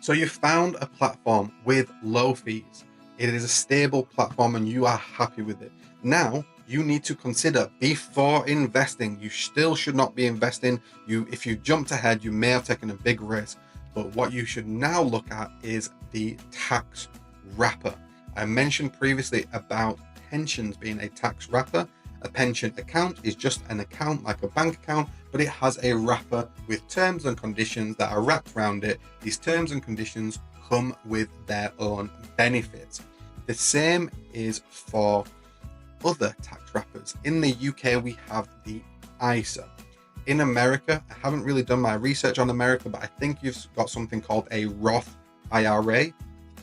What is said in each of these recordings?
So you found a platform with low fees. It is a stable platform and you are happy with it. Now you need to consider before investing. You still should not be investing. If you jumped ahead, you may have taken a big risk. But what you should now look at is the tax wrapper. I mentioned previously about pensions being a tax wrapper. A pension account is just an account like a bank account, but it has a wrapper with terms and conditions that are wrapped around it. These terms and conditions come with their own benefits. The same is for other tax wrappers. In the UK, we have the ISA. In America, I haven't really done my research on America, but I think you've got something called a Roth IRA. I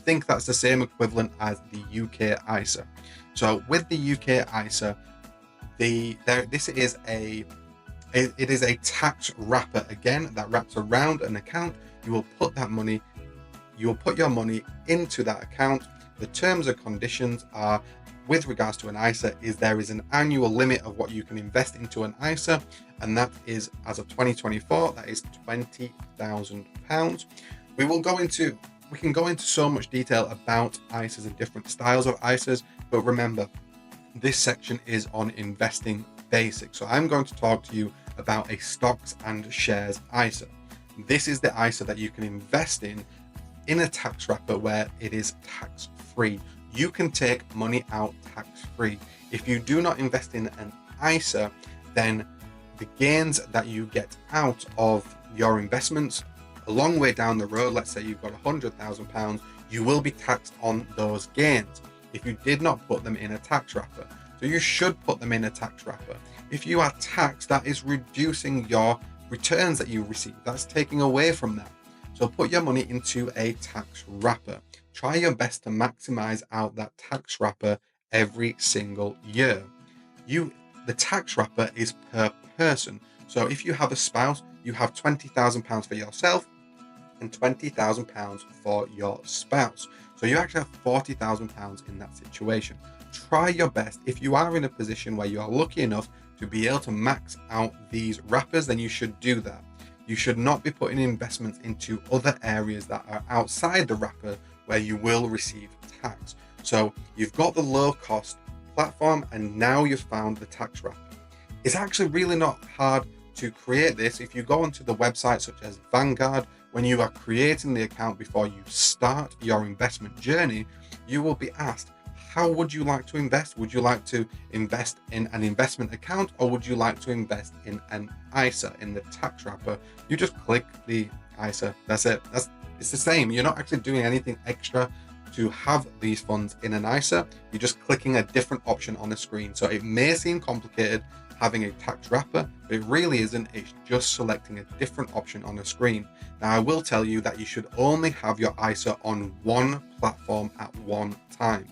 think that's the same equivalent as the UK ISA. So with the UK ISA, it is a tax wrapper again that wraps around an account. You will put your money into that account. The terms and conditions are, with regards to an ISA, there is an annual limit of what you can invest into an ISA, and that is, as of 2024, that is £20,000. We can go into so much detail about ISAs and different styles of ISAs, but remember, this section is on investing basics. So I'm going to talk to you about a stocks and shares ISA. This is the ISA that you can invest in a tax wrapper where it is tax free. You can take money out tax free. If you do not invest in an ISA, then the gains that you get out of your investments a long way down the road, let's say you've got £100,000, you will be taxed on those gains if you did not put them in a tax wrapper. So you should put them in a tax wrapper. If you are taxed, that is reducing your returns that you receive. That's taking away from that. So put your money into a tax wrapper. Try your best to maximize out that tax wrapper every single year. The tax wrapper is per person. So if you have a spouse, you have £20,000 for yourself and £20,000 for your spouse. So you actually have £40,000 in that situation. Try your best. If you are in a position where you are lucky enough to be able to max out these wrappers, then you should do that. You should not be putting investments into other areas that are outside the wrapper where you will receive tax. So you've got the low cost platform and now you've found the tax wrapper. It's actually really not hard to create this. If you go onto the website such as Vanguard, when you are creating the account before you start your investment journey, you will be asked, how would you like to invest? Would you like to invest in an investment account or would you like to invest in an ISA, in the tax wrapper? You just click the ISA. That's it. It's the same. You're not actually doing anything extra to have these funds in an ISA. You're just clicking a different option on the screen. So it may seem complicated having a tax wrapper, but it really isn't. It's just selecting a different option on the screen. Now, I will tell you that you should only have your ISA on one platform at one time.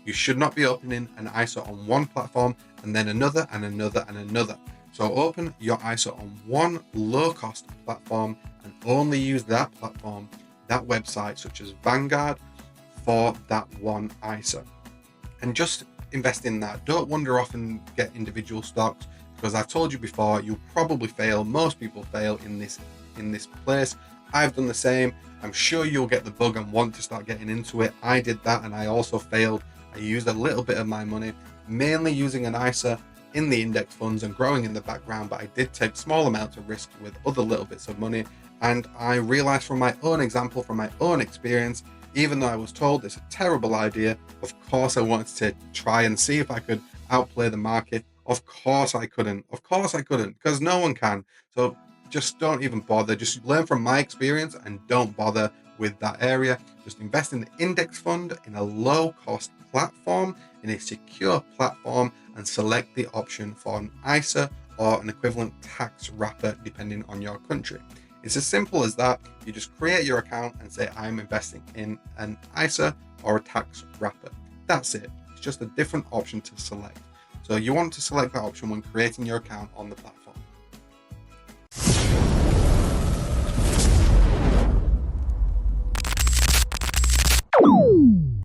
You should not be opening an ISA on one platform and then another and another and another. So open your ISA on one low-cost platform and only use that platform, that website such as Vanguard, for that one ISA. And just invest in that. Don't wander off and get individual stocks, because I've told you before, you'll probably fail. Most people fail in this place. I've done the same. I'm sure you'll get the bug and want to start getting into it. I did that and I also failed. I used a little bit of my money, mainly using an ISA in the index funds and growing in the background, but I did take small amounts of risk with other little bits of money. And I realized from my own example, from my own experience, even though I was told it's a terrible idea, of course I wanted to try and see if I could outplay the market. Of course I couldn't, because no one can. So just don't even bother. Just learn from my experience and don't bother with that area. Just invest in the index fund in a low cost platform, in a secure platform, and select the option for an ISA or an equivalent tax wrapper depending on your country. It's as simple as that. You just create your account and say, I'm investing in an ISA or a tax wrapper. That's it. It's just a different option to select. So you want to select that option when creating your account on the platform.